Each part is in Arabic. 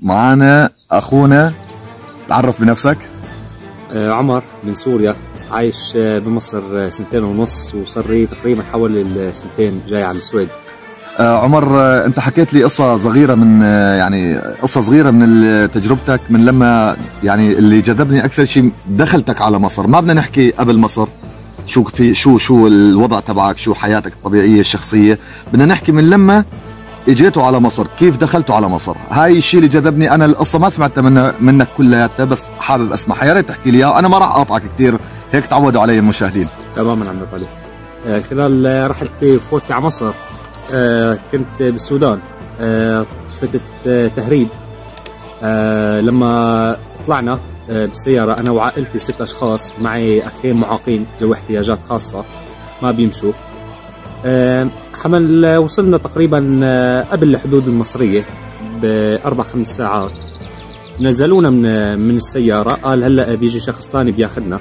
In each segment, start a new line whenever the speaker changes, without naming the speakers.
معانا اخونا، تعرف بنفسك.
عمر من سوريا، عايش بمصر 2.5 سنين، وصار لي تقريبا حوالي السنتين جاي على السويد.
عمر، انت حكيت لي قصة صغيرة من تجربتك، من لما يعني اللي جذبني اكثر شيء دخلتك على مصر. ما بدنا نحكي قبل مصر شو الوضع تبعك، شو حياتك الطبيعية الشخصية، بدنا نحكي من لما اجيتوا على مصر، كيف دخلتوا على مصر. هاي الشيء اللي جذبني انا. القصة ما سمعتها منك كلياتها، بس حابب اسمعها، يا ريت تحكي لي اياها. انا ما راح اقاطعك كثير، هيك تعودوا علي المشاهدين.
تماما عم علي. خلال رحلتي فوتي على مصر كنت بالسودان، فتت تهريب. لما طلعنا بالسيارة أنا وعائلتي 6 أشخاص، معي أخين معاقين ذوي احتياجات خاصة ما بيمشوا. وصلنا تقريبا قبل الحدود المصرية ب4-5 ساعات. نزلونا من السيارة، قال هلا بيجي شخص ثاني بياخذنا،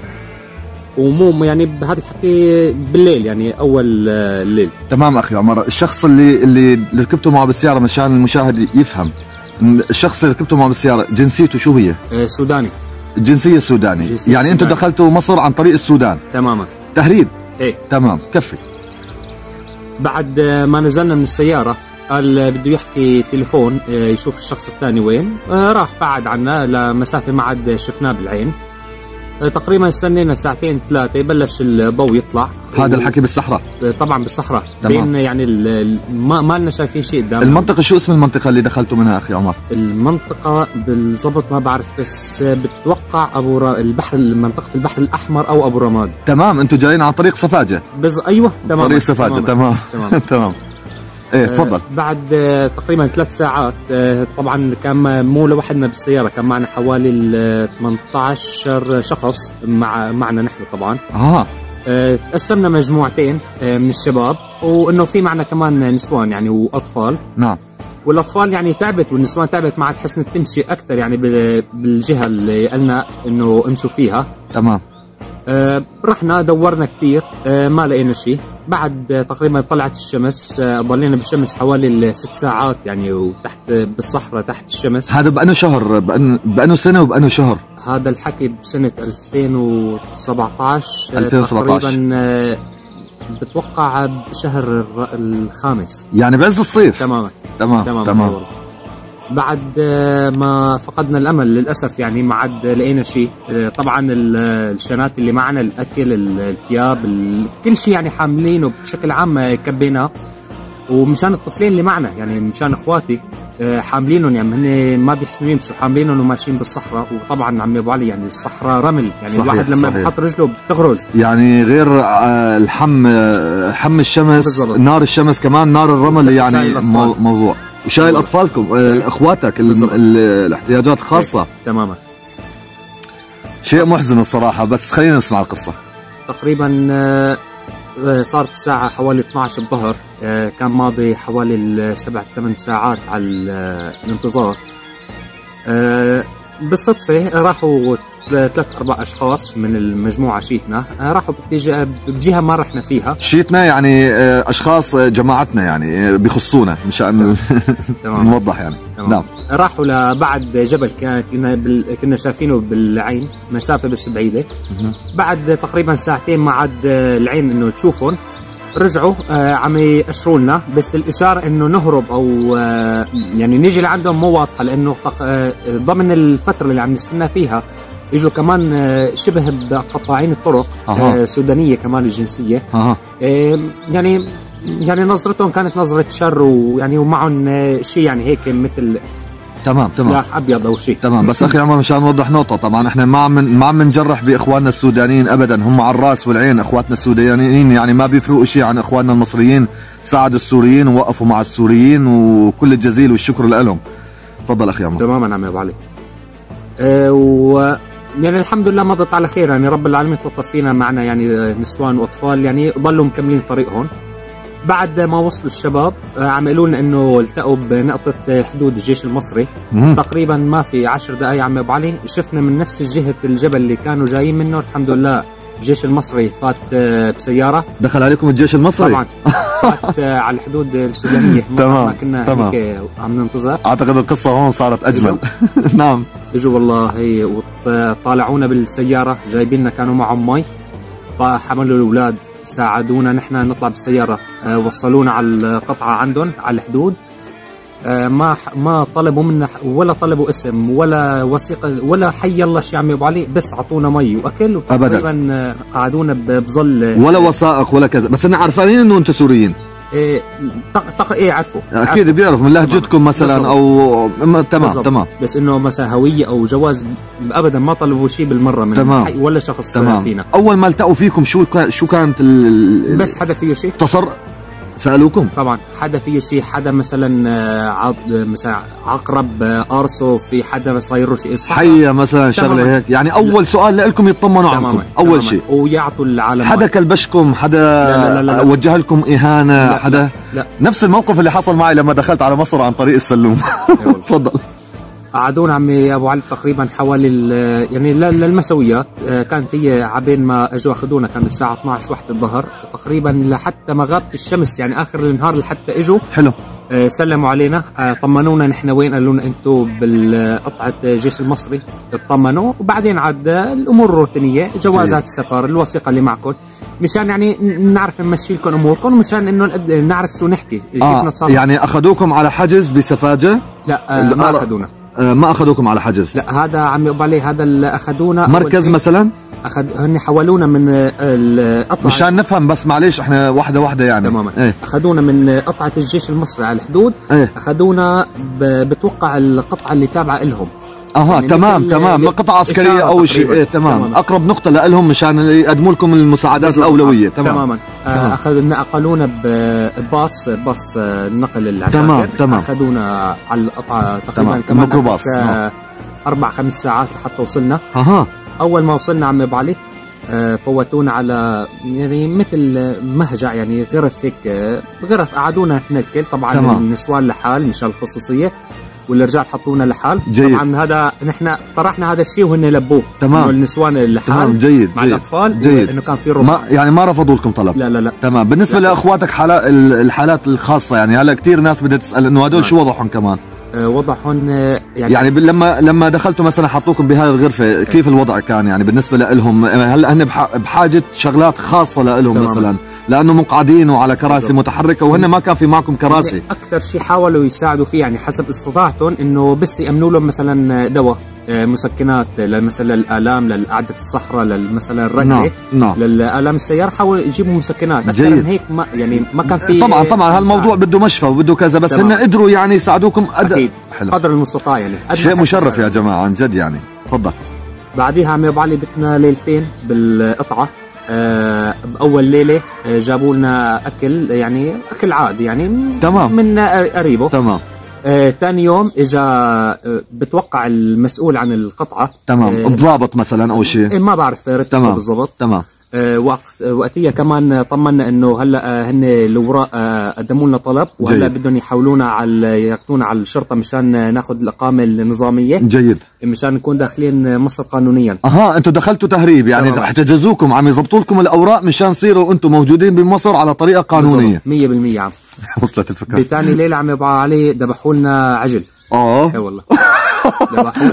ومو يعني بهذا الحكي بالليل، يعني اول الليل.
تمام اخي عمر، الشخص اللي ركبتوا معه بالسياره مشان المشاهد يفهم، الشخص اللي ركبتوا معه بالسياره جنسيته شو هي؟
سوداني.
الجنسيه سوداني. يعني انتم دخلتوا مصر عن طريق السودان؟
تماما.
تهريب؟
ايه
تمام، كفي.
بعد ما نزلنا من السياره قال بده يحكي تليفون يشوف الشخص الثاني وين. راح بعد عنا لمسافه ما عاد شفناه بالعين. تقريبا استنينا 2-3 بلش الضوء يطلع.
هذا الحكي بالصحراء؟
طبعا بالصحراء، بين يعني ما لنا شايفين شيء قدامنا.
المنطقة شو اسم المنطقة اللي دخلتوا منها اخي عمر؟
المنطقة بالضبط ما بعرف، بس بتوقع البحر، منطقة البحر الأحمر أو أبو رماد.
تمام، انتم جايين عن طريق سفاجة؟
أيوه تمام،
طريق سفاجة. تمام. تمام. ايه تفضل.
بعد تقريبا 3 ساعات، طبعا كان مو لوحدنا بالسياره، كان معنا حوالي 18 شخص معنا نحن طبعا. تقسمنا مجموعتين من الشباب، وانه في معنا كمان نسوان يعني واطفال.
نعم.
والاطفال يعني تعبت والنسوان تعبت، ما عاد حسنت تمشي اكثر يعني بالجهه اللي قلنا انه امشوا فيها.
تمام.
رحنا دورنا كثير، ما لقينا شيء. بعد تقريبا طلعت الشمس، ضلينا بالشمس حوالي 6 ساعات يعني، وتحت بالصحراء تحت الشمس.
هذا بأنه شهر، بأنه سنة وبأنه شهر؟
هذا الحكي بسنة 2017.
2017
تقريبا، بتوقع بشهر الخامس،
يعني بعز الصيف.
تماما.
تمام.
بعد ما فقدنا الامل للاسف يعني، ما عاد لقينا شيء. طبعا الشنات اللي معنا، الاكل، الثياب، كل شيء يعني حاملينه بشكل عام كبيناه. ومشان الطفلين اللي معنا يعني، مشان اخواتي حاملينهم، يعني هن ما بيحسنوا يمشوا، حاملينهم وماشيين بالصحراء. وطبعا عمي ابو علي يعني الصحراء رمل يعني، صحيح الواحد لما بحط رجله بتغرز
يعني، غير حم الشمس بالزبط. نار الشمس كمان نار الرمل يعني موضوع. وشايل اطفالكم، اخواتك الاحتياجات الخاصه.
تماما.
شيء محزن الصراحه، بس خلينا نسمع القصه.
تقريبا صارت الساعه حوالي 12 الظهر، كان ماضي حوالي 7-8 ساعات على الانتظار. بالصدفه راحوا 3-4 اشخاص من المجموعه شيتنا، راحوا بجهه ما رحنا فيها. شيتنا
يعني اشخاص جماعتنا يعني، بيخصونا مشان نوضح يعني.
نعم. راحوا لبعد جبل كنا شايفينه بالعين، مسافه بس بعيده. بعد تقريبا 2 ساعات ما عاد العين انه تشوفهم، رجعوا عم يأشروا لنا، بس الإشارة إنه نهرب أو يعني نيجي لعندهم مو واضحة، لأنه ضمن الفترة اللي عم نستنى فيها اجوا كمان شبه بقطاعين الطرق، سودانية كمان الجنسية. يعني نظرتهم كانت نظرة شر، ويعني ومعهم شيء يعني هيك مثل
تمام
سلاح ابيض او شيء.
تمام. بس اخي عمر مشان نوضح نقطه، طبعا احنا ما عم نجرح باخواننا السودانيين ابدا، هم على الراس والعين اخواتنا السودانيين، يعني ما بيفرقوا شيء عن اخواننا المصريين. ساعدوا السوريين ووقفوا مع السوريين، وكل الجزيل والشكر لهم. تفضل اخي عمر.
تماما عم ابو علي. يعني الحمد لله مضت على خير يعني، رب العالمين تلطف فينا، معنا يعني نسوان واطفال يعني ضلوا مكملين طريقهم. بعد ما وصلوا الشباب عم يقولوا لنا انه التقوا بنقطه حدود الجيش المصري. تقريبا ما في 10 دقائق عم ابو علي شفنا من نفس جهه الجبل اللي كانوا جايين منه، الحمد لله الجيش المصري فات بسياره.
دخل عليكم الجيش المصري؟
طبعا فات على الحدود السودانيه.
تمام
كنا
تمام.
هيك عم ننتظر.
اعتقد القصه هون صارت اجمل. نعم.
اجوا والله وطالعونا بالسياره، جايبين لنا كانوا معهم مي، حملوا الاولاد، ساعدونا نحن نطلع بالسياره، وصلونا على القطعه عندهم على الحدود. ما طلبوا منا ولا طلبوا اسم ولا وثيقه ولا حي الله شيء عم ابو علي، بس اعطونا مي واكل، وتقريبا قعدونا بظل
ولا وثائق ولا كذا، بس انا عارفين انه انتم سوريين.
ايه عرفوا
اكيد بيعرفوا من لهجتكم مثلا او تمام تمام،
بس انه مثلا هويه او جواز ابدا ما طلبوا شيء بالمره من حي ولا شخص فينا.
اول ما التقوا فيكم شو كانت
بس حدا فيه شيء
سألوكم؟
طبعا حدا فيه شيء، حدا مثلا مثلا عقرب قارصه، في حدا صاير له شيء
حيه مثلا شغله هيك يعني. اول سؤال لكم يطمنوا عنكم اول شيء،
ويعطوا العالم.
حدا كلبشكم؟ حدا
لا.
وجه لكم اهانه؟
لا
حدا
لا.
نفس الموقف اللي حصل معي لما دخلت على مصر عن طريق السلوم. تفضل.
قعدونا عمي ابو علي تقريبا حوالي يعني للمسويات، كانت هي عبين ما اجوا اخذونا، كان الساعه 12 وحده الظهر تقريبا، لحتى ما غابت الشمس يعني اخر النهار لحتى اجوا.
حلو.
سلموا علينا، طمنونا نحن وين، قالوا لنا انتم بالقطعه الجيش المصري، اطمنوا، وبعدين عاد الامور الروتينيه، جوازات السفر، الوثيقه اللي معكم، مشان يعني نعرف نمشي لكم اموركم، مشان انه نعرف شو نحكي كيف نتصرف.
يعني اخذوكم على حجز بسفاجه؟
لا ما اخذونا.
ما اخذوكم على حجز؟
لا، هذا عم يقبل عليه، هذا اللي اخذونا
مركز مثلا؟
هن حولونا من القطعه،
مشان نفهم بس معلش احنا واحده يعني.
تماما.
ايه؟
اخذونا من قطعه الجيش المصري على الحدود.
ايه؟
اخذونا بتوقع القطعه اللي تابعه لهم.
يعني تمام قطعه عسكريه او شيء. ايه تمام. اقرب نقطه لهم مشان يقدموا لكم المساعدات الاولويه.
تماما. اخذونا بباص نقل العساكر.
تمام.
اخذونا على القطعه تقريبا
كمان ميكروباص
4-5 ساعات لحتى وصلنا. اول ما وصلنا عم ابو علي فوتونا على يعني مثل مهجع، يعني غرف هيك، غرف قعدونا احنا الكل طبعا. النسوان لحال مشان الخصوصيه، والرجال حطونا لحال.
جيد.
طبعا هذا نحن طرحنا هذا الشيء وهن لبوه.
تمام.
النسوان لحال.
جيد.
مع الاطفال.
جيد.
انه كان في ربع.
يعني ما رفضوا لكم طلب؟
لا.
تمام. بالنسبه لاخواتك الحالات الخاصه، يعني هلا كثير ناس بدها تسال انه هدول شو وضعهم كمان؟
وضعهم
يعني لما دخلتوا مثلا حطوكم بهذه الغرفه، كيف الوضع كان يعني بالنسبه لهم؟ هلا هن بحاجه شغلات خاصه لهم مثلا، لانه مقعدين وعلى كراسي متحركه، وهن ما كان في معكم كراسي.
يعني اكثر شيء حاولوا يساعدوا فيه يعني حسب استطاعتهم، انه بس يامنوا لهم مثلا دواء، مسكنات مثلا للالام، للقعده الصخره، مثلا الركبه، للالام السياره، حاولوا يجيبوا مسكنات اكثر من هيك. ما كان في
طبعا هالموضوع بده مشفى وبده كذا، بس هن قدروا يعني يساعدوكم
حلو. قدر المستطاع يعني.
شيء مشرف يا جماعه عن جد يعني. تفضل.
بعديها عم ابو علي بتنا ليلتين بالقطعه. بأول ليلة جابوا لنا أكل، يعني أكل عادي يعني.
تمام.
من قريبه.
تمام.
ثاني يوم اجى بتوقع المسؤول عن القطعة.
تمام. الضابط مثلا أو شيء،
ما بعرف رتبه بالضبط.
تمام.
وقتها كمان طمنا انه هلا هن الاوراق قدموا لنا طلب، وهلا بدهم يحولونا ياخذونا على الشرطه مشان ناخذ الاقامه النظاميه.
جيد.
مشان نكون داخلين مصر قانونيا.
انتم دخلتوا تهريب يعني، احتجزوكم، عم يضبطوا لكم الاوراق مشان تصيروا انتم موجودين بمصر على طريقه قانونيه.
100% عم.
وصلت الفكره.
بثاني ليله عم يبقى علي ذبحوا لنا عجل. اي والله. ذبحوا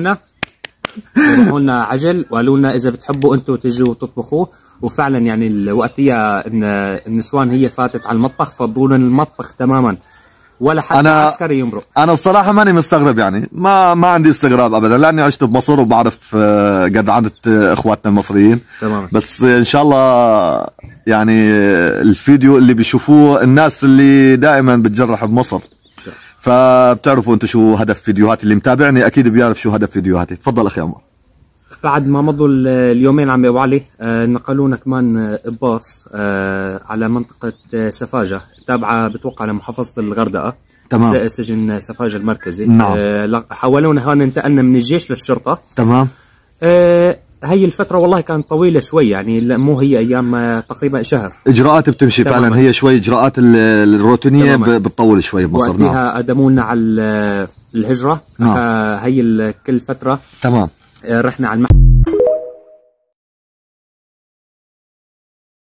لنا عجل، وقالوا لنا اذا بتحبوا انتم تجوا تطبخوه. وفعلا يعني وقتها ان النسوان هي فاتت على المطبخ، فضوا لنا المطبخ تماما، ولا حتى عسكري يمرق.
انا الصراحه ماني مستغرب يعني، ما عندي استغراب ابدا، لاني عشت بمصر وبعرف جدعنه اخواتنا المصريين.
تمام.
بس ان شاء الله يعني الفيديو اللي بيشوفوه الناس اللي دائما بتجرح بمصر، فبتعرفوا انتم شو هدف فيديوهاتي. اللي متابعني اكيد بيعرف شو هدف فيديوهاتي. تفضل اخي عمر.
بعد ما مضوا اليومين عم ابو علي، نقلونا كمان باص على منطقه سفاجه، تابعه بتوقع لمحافظه الغردقه.
تمام.
سجن سفاجه المركزي.
نعم.
حولونا هون، انتقلنا من الجيش للشرطه.
تمام.
هي الفترة والله كانت طويلة شوي يعني، مو هي أيام تقريبا شهر.
إجراءات بتمشي فعلا، هي شوي إجراءات الروتينية بتطول شوي بمصر.
وقتها قدمونا على الهجرة. هي كل فترة.
تمام.
رحنا على